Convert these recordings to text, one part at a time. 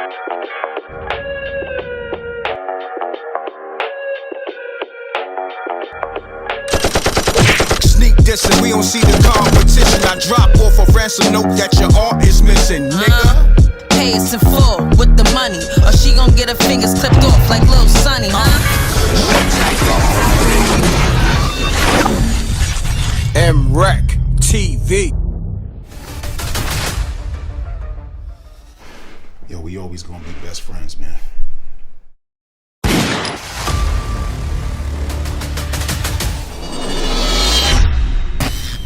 Sneak dissing, we don't see the competition. I drop off a ransom note that your art is missing, nigga. Pay us in full with the money, or she gon' get her fingers clipped off like Lil Sonny, MRecktv. Yo, we always gonna be best friends, man.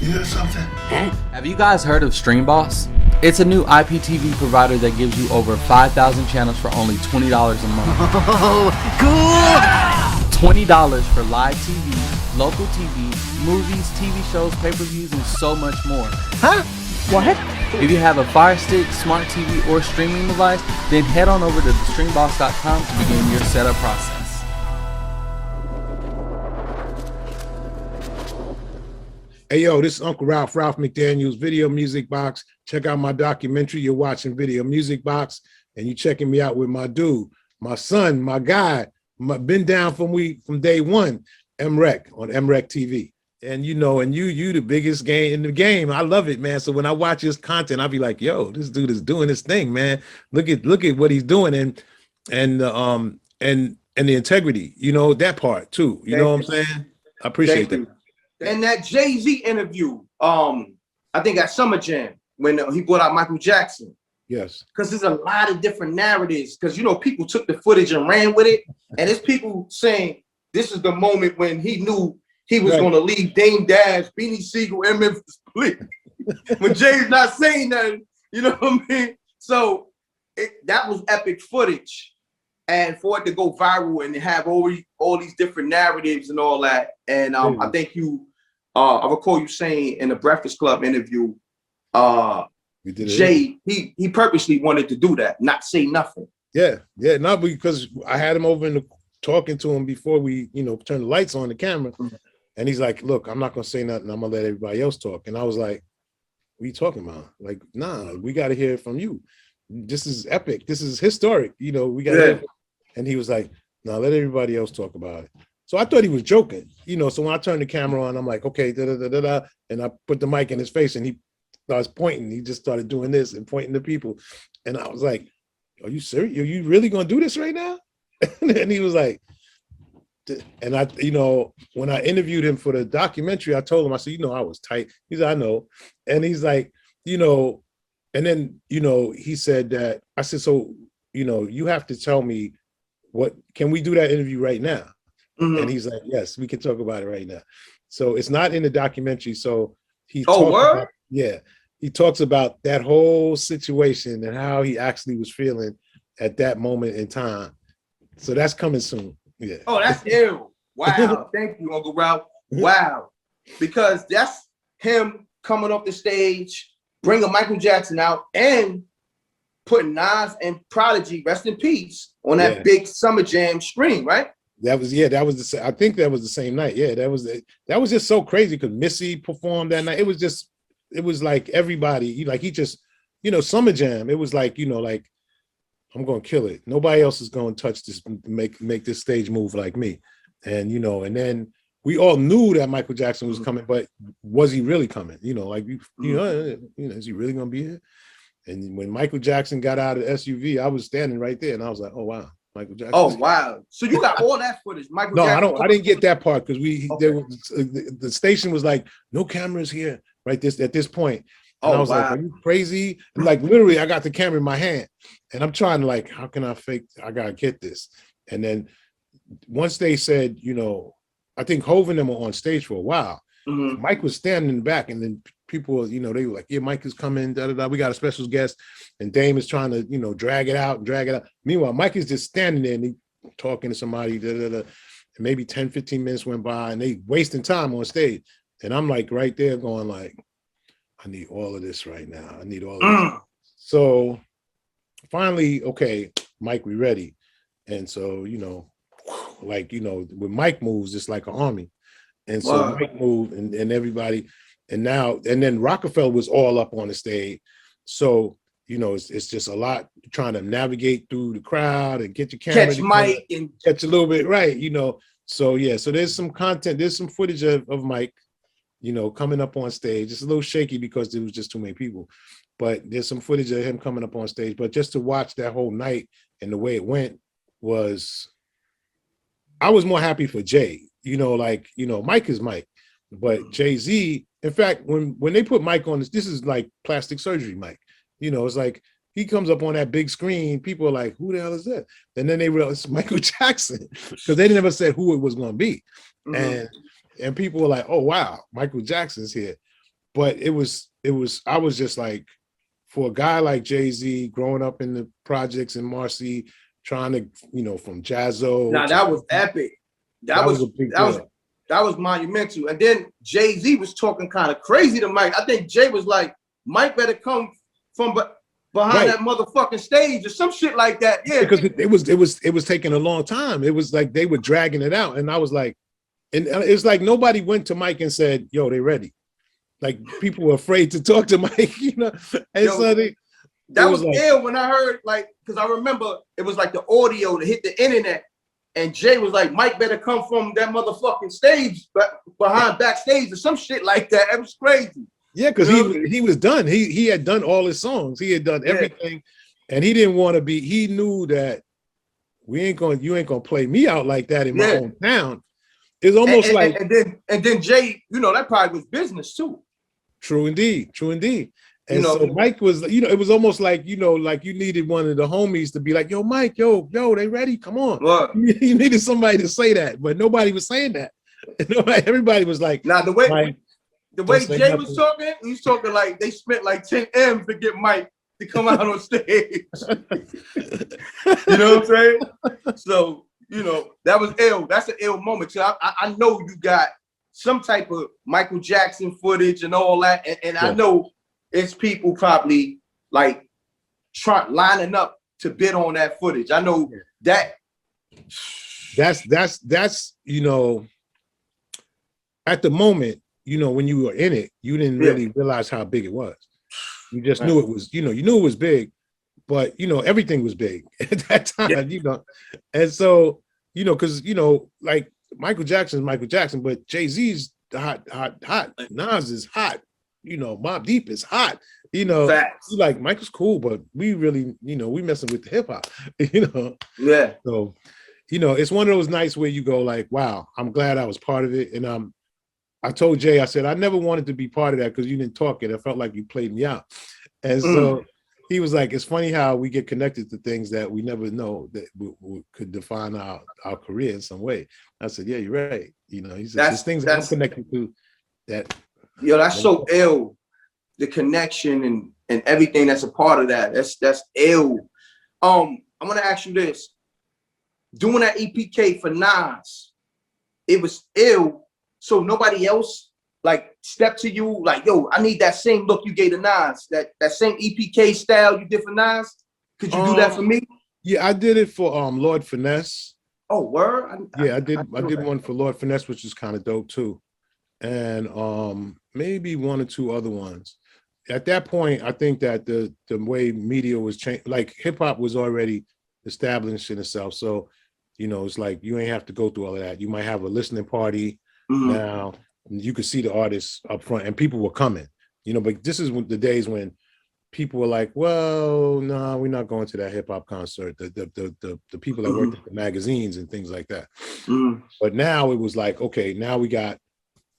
You hear something? Have you guys heard of StreamBoss? It's a new IPTV provider that gives you over 5,000 channels for only $20 a month. Oh, cool! $20 for live TV, local TV, movies, TV shows, pay-per-views, and so much more. Huh? What? If you have a Fire Stick, smart TV, or streaming device, then head on over to thestreamboss.com to begin your setup process. Hey, yo, this is Uncle Ralph McDaniels, Video Music Box. Check out my documentary. You're watching Video Music Box, and you're checking me out with my dude, my son, my guy, been down from day one, M.Reck on MRecktv. And you know, and you the biggest game in the game. I love it, man. So when I watch his content, I'll be like, yo, this dude is doing his thing, man. Look at what he's doing, and the integrity, you know, that part too. You know what I'm saying? I appreciate that. And that Jay-Z interview, I think at Summer Jam, when he brought out Michael Jackson. Yes. Because there's a lot of different narratives. Because, you know, people took the footage and ran with it. And there's people saying this is the moment when he knew he was going to leave Dame Dash, Beanie Siegel, and Memphis Bleak. When Jay's not saying nothing, you know what I mean? So that was epic footage. And for it to go viral and to have all these different narratives and all that. And I think I recall you saying in the Breakfast Club interview, Jay, he purposely wanted to do that, not say nothing. Yeah, not because I had him over talking to him before we, you know, turned the lights on the camera. And he's like, look, I'm not gonna say nothing, I'm gonna let everybody else talk. And I was like, what are you talking about? Like, nah, we gotta hear it from you. This is epic, this is historic, you know, we gotta hear it. And he was like, no, let everybody else talk about it. So I thought he was joking, you know. So when I turned the camera on, I'm like, okay, and I put the mic in his face and he starts pointing. He just started doing this and pointing to people. And I was like, are you serious? Are you really gonna do this right now? And he was like, and I, you know, when I interviewed him for the documentary, I told him, I said, you know, I was tight. He said, I know. And he's like, you know, and then, you know, he said that, I said, so, you know, you have to tell me, what can we do that interview right now? And he's like, yes, we can talk about it right now. So it's not in the documentary. So he he talks about that whole situation and how he actually was feeling at that moment in time. So that's coming soon. Yeah. Oh, that's ill. Wow. Thank you, Uncle Ralph. Wow. Because that's him coming off the stage, bringing Michael Jackson out, and putting Nas and Prodigy, rest in peace, on that big Summer Jam screen, right? That was I think that was the same night. Yeah, that was just so crazy because Missy performed that night. It was like everybody, he just, you know, Summer Jam. It was like, you know, like, I'm gonna kill it. Nobody else is gonna touch this, make this stage move like me. And you know, and then we all knew that Michael Jackson was coming, but was he really coming? You know, like you know, is he really gonna be here? And when Michael Jackson got out of the SUV, I was standing right there, and I was like, "Oh wow, Michael Jackson!" Oh wow! So you got all that footage, Michael? No, Jackson. I didn't get that part because the station was like, "No cameras here," right? At this point, and I was like, "Are you crazy?" And like literally, I got the camera in my hand, and I'm trying to like, how can I fake? I gotta get this. And then once they said, you know, I think Hov and them were on stage for a while. Mike was standing in the back, and then people, you know, they were like, yeah, Mike is coming, we got a special guest, and Dame is trying to, you know, drag it out. Meanwhile, Mike is just standing there and he talking to somebody, and maybe 10, 15 minutes went by, and they wasting time on stage. And I'm like right there going like, I need all of this right now. I need all of this. So finally, okay, Mike, we ready. And so, you know, like, you know, when Mike moves, it's like an army. And so Mike moved and everybody, and then Rockefeller was all up on the stage. So, you know, it's just a lot trying to navigate through the crowd and get your camera, catch Mike and catch a little bit right, you know. So yeah, so there's some content, there's some footage of Mike, you know, coming up on stage. It's a little shaky because there was just too many people, but there's some footage of him coming up on stage. But just to watch that whole night and the way it went was, I was more happy for Jay, you know, like, you know, Mike is Mike, but Jay-Z, in fact, when they put Mike on this is like plastic surgery Mike, you know, it's like, he comes up on that big screen, people are like, who the hell is that? And then they realize it's Michael Jackson, because they never said who it was going to be. And people were like, oh, wow, Michael Jackson's here. But it was, I was just like, for a guy like Jay-Z growing up in the projects in Marcy, trying to, you know, from Jazzo. Now that was epic. That was monumental. And then Jay-Z was talking kind of crazy to Mike. I think Jay was like, Mike better come from behind that motherfucking stage or some shit like that. Yeah, because it was taking a long time. It was like they were dragging it out, and I was like, and it's like nobody went to Mike and said, "Yo, they ready." Like people were afraid to talk to Mike, you know. And so that was like, ill when I heard, like, because I remember it was like the audio to hit the internet, and Jay was like, "Mike better come from that motherfucking stage, behind backstage or some shit like that." It was crazy. Yeah, because he was done. He had done all his songs. He had done everything, and he didn't want to be. He knew that you ain't gonna play me out like that in my own town. It's almost and then Jay, you know, that probably was business too. True indeed. And so Mike was, you know, it was almost like, you know, like you needed one of the homies to be like, yo, Mike, yo, they ready? Come on. What? You needed somebody to say that, but nobody was saying that. Everybody was like, now the way Jay was talking, he was talking like they spent like 10 M's to get Mike to come out on stage. You know what I'm saying? So, you know, that was ill. That's an ill moment. So I know you got some type of Michael Jackson footage and all that. And I know it's people probably like lining up to bid on that footage. I know that. That's, you know, at the moment, you know, when you were in it, you didn't really realize how big it was. You just knew it was, you know, you knew it was big, but, you know, everything was big at that time, you know. And so, you know, because, you know, like Michael Jackson is Michael Jackson, but Jay-Z's hot. Nas is hot. You know, Mobb Deep is hot. You know, like Michael's cool, but we really, you know, we messing with the hip hop, you know. Yeah. So, you know, it's one of those nights where you go like, wow, I'm glad I was part of it. And I told Jay, I said, I never wanted to be part of that because you didn't talk it. I felt like you played me out. And so he was like, it's funny how we get connected to things that we never know that could define our career in some way. I said, yeah, you're right. You know, he said, there's things that I'm connected to that. Yo, that's so ill. The connection and everything that's a part of that. That's ill. I'm gonna ask you this. Doing that EPK for Nas, it was ill. So nobody else like stepped to you like, yo, I need that same look you gave to Nas, that same EPK style you did for Nas. Could you do that for me? Yeah, I did it for Lord Finesse. Oh, word? I did one for Lord Finesse, which is kind of dope too. And maybe one or two other ones. At that point, I think that the way media was changed, like hip hop was already established in itself. So, you know, it's like you ain't have to go through all of that. You might have a listening party. Now you could see the artists up front and people were coming, you know, but this is the days when people were like, well, no, we're not going to that hip hop concert. The people that worked at the magazines and things like that. But now it was like, okay, now we got,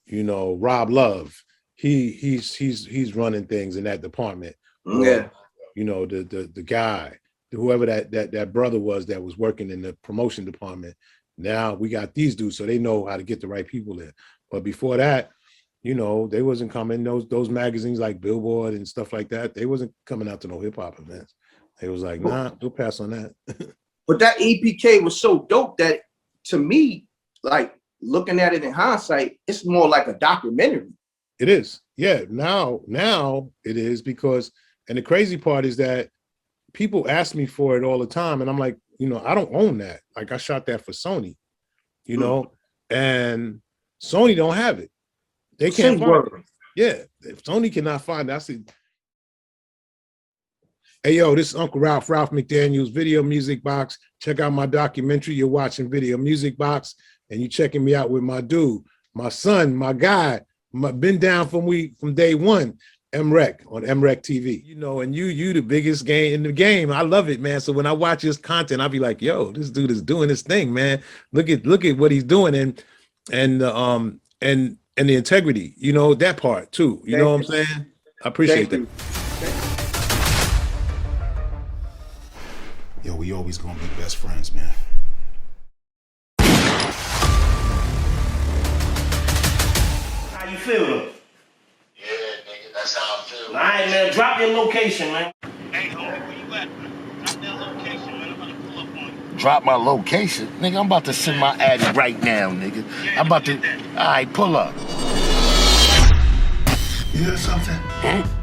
you know, Rob Love. He's running things in that department. Or, you know, the guy, whoever that brother was that was working in the promotion department. Now we got these dudes, so they know how to get the right people in. But before that, you know, they wasn't coming. Those magazines like Billboard and stuff like that, they wasn't coming out to no hip hop events. They was like, nah, we'll pass on that. But that EPK was so dope that, to me, like looking at it in hindsight, it's more like a documentary. It is, yeah. Now it is because, and the crazy part is that people ask me for it all the time, and I'm like, you know, I don't own that. Like I shot that for Sony, you know, and Sony don't have it. They can't find it. Yeah, if Sony cannot find it, I said, Hey, yo, this is Uncle Ralph McDaniels, Video Music Box. Check out my documentary. You're watching Video Music Box, and you checking me out with my dude, my son, my guy, been down from day one, M.Reck on MRecktv. You know, and you the biggest game in the game. I love it, man. So when I watch his content, I'll be like, yo, this dude is doing his thing, man. Look at what he's doing, and the integrity, you know, that part too. You know what I'm saying? I appreciate that. Yo, we always gonna be best friends, man. How you feeling? Yeah, nigga, that's how I feel. All right, man, drop your location, man. Hey, homie, where you at, man? Drop that location, man. I'm about to pull up on you. Drop my location? Nigga, I'm about to send my addy right now, nigga. I'm about to, all right, pull up. You hear something?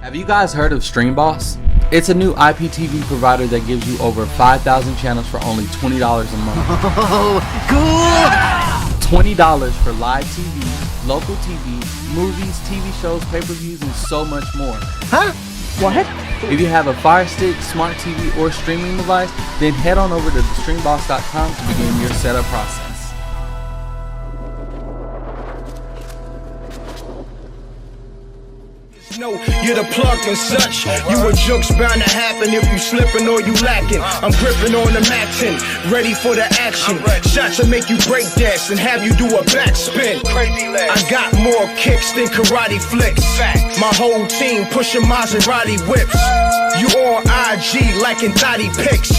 Have you guys heard of StreamBoss? It's a new IPTV provider that gives you over 5,000 channels for only $20 a month. Oh, cool! $20 for live TV, local TV, movies, TV shows, pay-per-views, and so much more. Huh? What? If you have a Fire Stick, smart TV, or streaming device, then head on over to thestreamboss.com to begin your setup process. No, you're the plug and such. You a joke's bound to happen if you slipping or you lacking. I'm gripping on the matching, ready for the action. Shot to make you break dance and have you do a backspin. I got more kicks than karate flicks. My whole team pushing Maserati whips. You on IG liking thotty pics.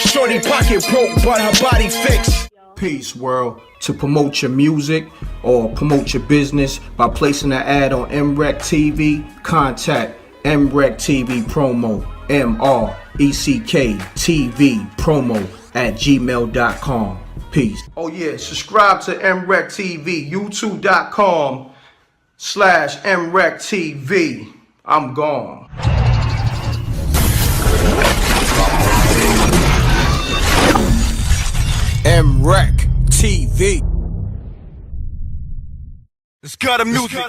Shorty pocket broke, but her body fixed. Peace, world. To promote your music or promote your business by placing an ad on MRecktv, contact MRecktVpromo, MRecktVpromo @gmail.com. Peace. Oh yeah, subscribe to MRecktv, youtube.com/MRecktv. I'm gone. MRecktv. It's got a music.